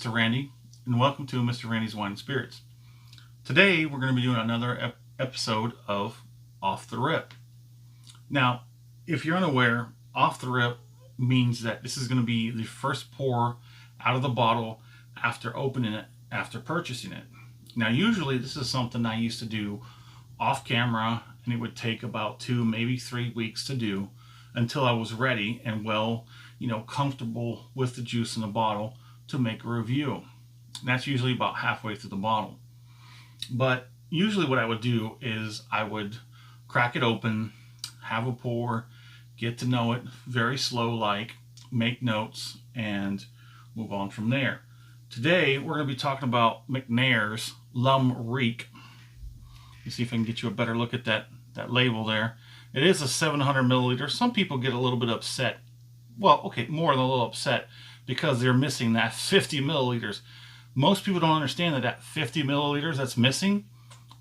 Mr. Randy, and welcome to Mr. Randy's Wine and Spirits. Today, we're going to be doing another episode of Off the Rip. Now, if you're unaware, Off the Rip means that this is going to be the first pour out of the bottle after opening it, after purchasing it. Now, usually this is something I used to do off camera, and it would take about 2, maybe 3 weeks to do until I was ready and comfortable with the juice in the bottle to make a review. And that's usually about halfway through the bottle. But usually what I would do is I would crack it open, have a pour, get to know it very slow, make notes, and move on from there. Today we're going to be talking about McNair's Reek. Let me see if I can get you a better look at that label there. It is a 700 milliliter. Some people get a little bit upset. Well, okay, more than a little upset because they're missing that 50 milliliters. Most people don't understand that 50 milliliters that's missing,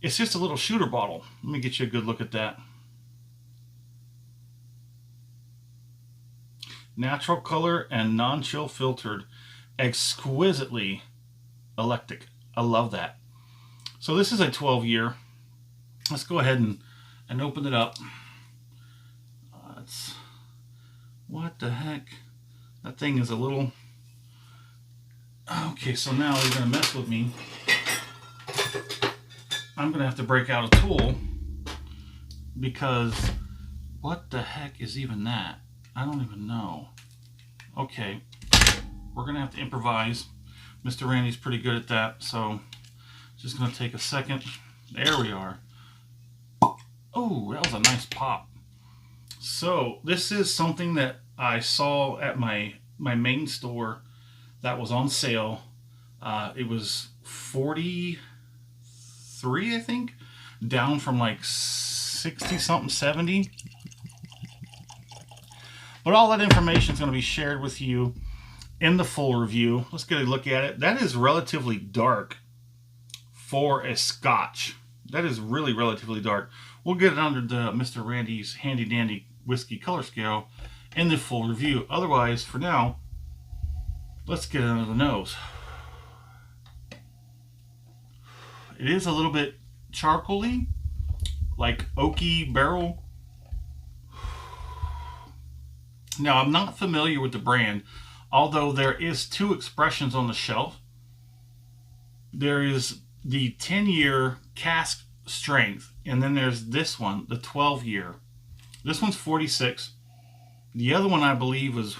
it's just a little shooter bottle. Let me get you a good look at that. Natural color and non-chill filtered. Exquisitely electric. I love that. So this is a 12-year. Let's go ahead and open it up. What the heck? That thing is a little... Okay, so now they're going to mess with me. I'm going to have to break out a tool because what the heck is even that? I don't even know. Okay, we're going to have to improvise. Mr. Randy's pretty good at that, so just going to take a second. There we are. Oh, that was a nice pop. So this is something that I saw at my main store that was on sale. It was $43, I think, down from like 60 something, 70. But all that information is going to be shared with you in the full review. Let's get a look at it. That is relatively dark for a Scotch. That is really relatively dark. We'll get it under the Mr. Randy's handy dandy whiskey color scale in the full review. Otherwise, for now, let's get it under the nose. It is a little bit charcoaly, like oaky barrel. Now, I'm not familiar with the brand, although there is 2 expressions on the shelf. There is the 10-year cask strength, and then there's this one, the 12-year. This one's 46. The other one I believe was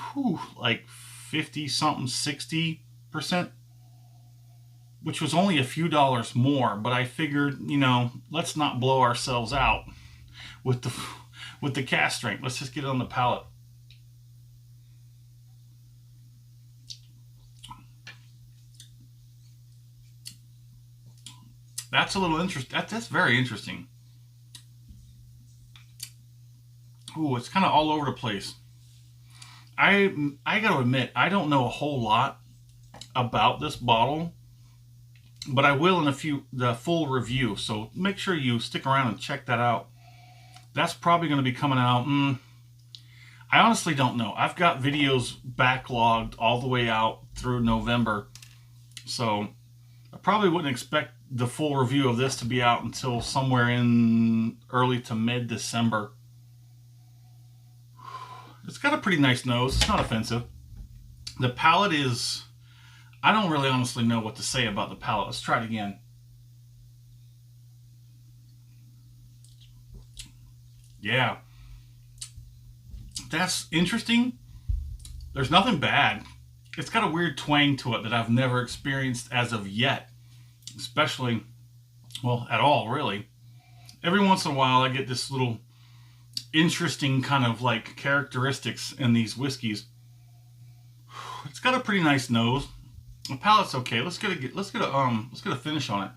like 50 something, 60%, which was only a few dollars more. But I figured, let's not blow ourselves out with the cask strength. Let's just get it on the palate. That's a little interesting. That's very interesting. Ooh, it's kind of all over the place. I gotta admit, I don't know a whole lot about this bottle, but I will in the full review. So make sure you stick around and check that out. That's probably going to be coming out. I honestly don't know. I've got videos backlogged all the way out through November, so I probably wouldn't expect the full review of this to be out until somewhere in early to mid-December. It's got a pretty nice nose. It's not offensive. The palate is... I don't really honestly know what to say about the palate. Let's try it again. Yeah. That's interesting. There's nothing bad. It's got a weird twang to it that I've never experienced as of yet. Especially, well, at all, really. Every once in a while I get this little interesting kind of like characteristics in these whiskeys. It's got a pretty nice nose. The palate's okay. Let's get a finish on it.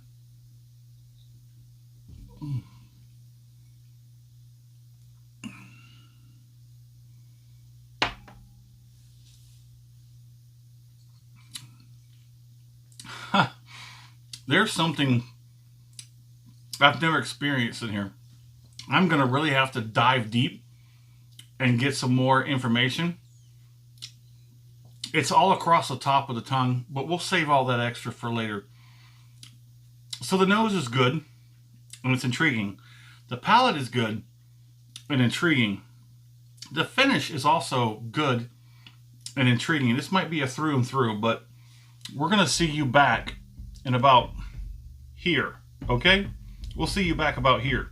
There's something I've never experienced in here. I'm going to really have to dive deep and get some more information. It's all across the top of the tongue, but we'll save all that extra for later. So the nose is good, and it's intriguing. The palate is good and intriguing. The finish is also good and intriguing. This might be a through and through, but we're going to see you back in about here, okay? We'll see you back about here.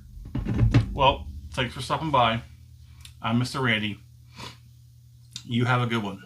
Well, thanks for stopping by. I'm Mr. Randy. You have a good one.